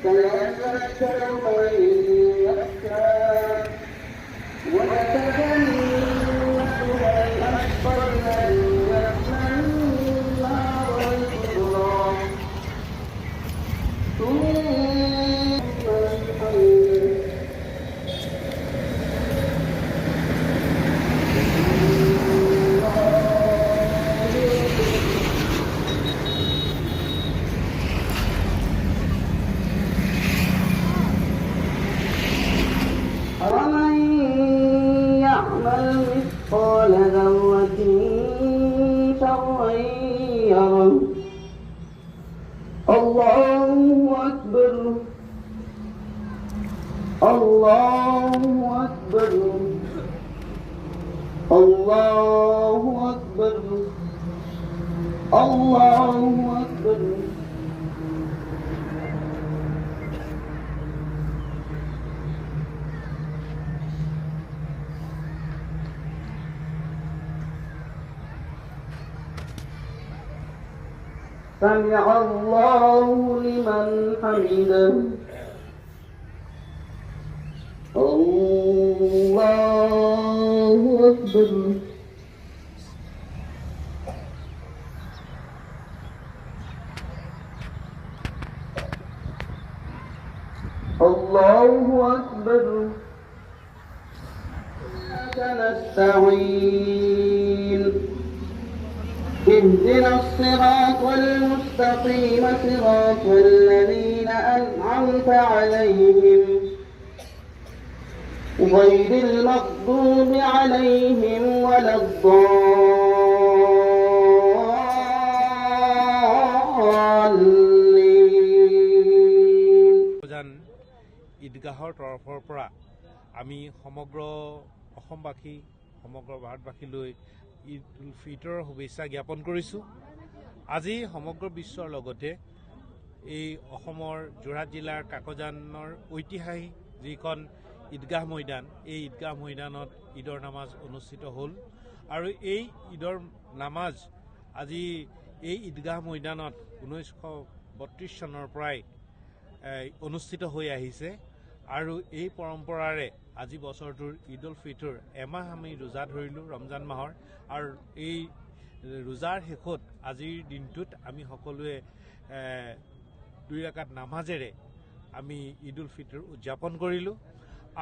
سيذكر من يخشى ويتجنبها الأشقى الذي يصلى النار الكبرى ثم ومن يعمل مثقال ذرة شرا يره الله أكبر الله أكبر الله أكبر الله أكبر سمع الله لمن حمده الله أكبر الله أكبر نستعين اهدنا الصراط المستقيم صراط الذين أنعمت عليهم غير المغضوب عليهم ولا الضالين ঈদগাহৰ তৰফৰ পৰা আমি সমগ্ৰ অসমবাসী সমগ্ৰ ভাৰতবাসীলৈ ঈদ উল ফিতৰৰ শুভেচ্ছা জ্ঞাপন কৰিছোঁ। আজি সমগ্ৰ বিশ্বৰ লগতে এই অসমৰ যোৰহাট জিলাৰ কাকজানৰ ঐতিহাসিক যিখন ঈদগাহ মৈদান, এই ঈদগাহ মৈদানত ঈদৰ নামাজ অনুষ্ঠিত হ'ল আৰু এই ঈদৰ নামাজ আজি এই ঈদগাহ মৈদানত 1932 চনৰ পৰাই অনুষ্ঠিত হৈ আহিছে আৰু এই পৰম্পৰাৰে আজি বছৰটোৰ ঈদ উল ফিতৰ এমাহ আমি ৰোজা ধৰিলোঁ ৰমজান মাহৰ আৰু এই ৰোজাৰ শেষত আজিৰ দিনটোত আমি সকলোৱে 2 ৰাকাত নামাজেৰে আমি ঈদ উল ফিতৰ উদযাপন কৰিলোঁ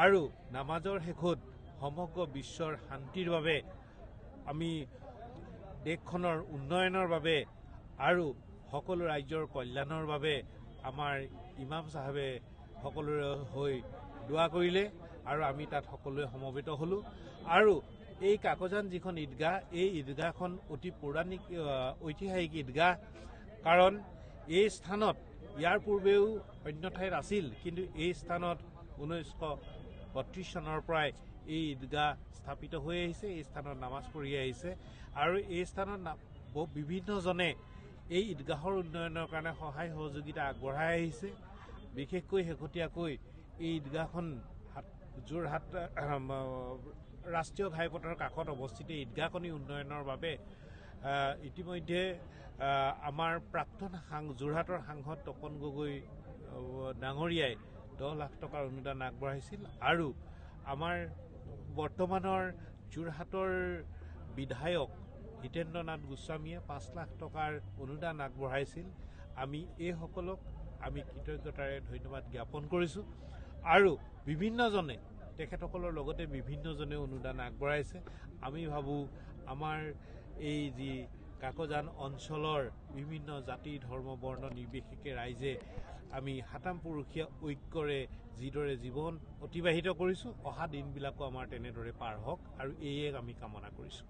আৰু নামাজৰ শেষত সমগ্ৰ বিশ্বৰ শান্তিৰ বাবে আমি দেশখনৰ উন্নয়নৰ বাবে আৰু সকলো ৰাজ্যৰ কল্যাণৰ বাবে আমাৰ ইমাম চাহাবে সকলোৰে হৈ দোৱা কৰিলে আৰু আমি তাত সকলোৱে সমবেত হ'লোঁ আৰু এই কাকজান যিখন ঈদগাহ, এই ঈদগাহখন অতি পৌৰাণিক ঐতিহাসিক ঈদগাহ, কাৰণ এই স্থানত ইয়াৰ পূৰ্বেও অন্য ঠাইত আছিল, কিন্তু এই স্থানত 1932 চনৰ পৰাই এই ঈদগাহ স্থাপিত হৈ আহিছে, এই স্থানত নামাজ পঢ়ি আহিছে আৰু এই স্থানত বিভিন্নজনে এই ঈদগাহৰ উন্নয়নৰ কাৰণে সহায় সহযোগিতা আগবঢ়াই আহিছে। বিশেষকৈ শেহতীয়াকৈ এই ঈদগাহখন যোৰহাট ৰাষ্ট্ৰীয় ঘাইপথৰ কাষত অৱস্থিত ঈদগাহখনি উন্নয়নৰ বাবে ইতিমধ্যে আমাৰ প্ৰাক্তন যোৰহাটৰ সাংসদ তপন গগৈ ডাঙৰীয়াই 10 লাখ টকাৰ অনুদান আগবঢ়াইছিল আৰু আমাৰ বৰ্তমানৰ যোৰহাটৰ বিধায়ক হিতেন্দ্ৰ নাথ গোস্বামীয়ে 5 লাখ টকাৰ অনুদান আগবঢ়াইছিল। আমি এইসকলক আমি কৃতজ্ঞতাৰে ধন্যবাদ জ্ঞাপন কৰিছোঁ আৰু বিভিন্নজনে তেখেতসকলৰ লগতে বিভিন্নজনে অনুদান আগবঢ়াইছে। আমি ভাবোঁ আমাৰ এই যি কাকজান অঞ্চলৰ বিভিন্ন জাতি ধৰ্ম বৰ্ণ নিৰ্বিশেষে ৰাইজে আমি সাতাম পুৰুষীয়া ঐক্যৰে যিদৰে জীৱন অতিবাহিত কৰিছোঁ, অহা দিনবিলাকো আমাৰ তেনেদৰে পাৰ হওক আৰু এয়ে আমি কামনা কৰিছোঁ।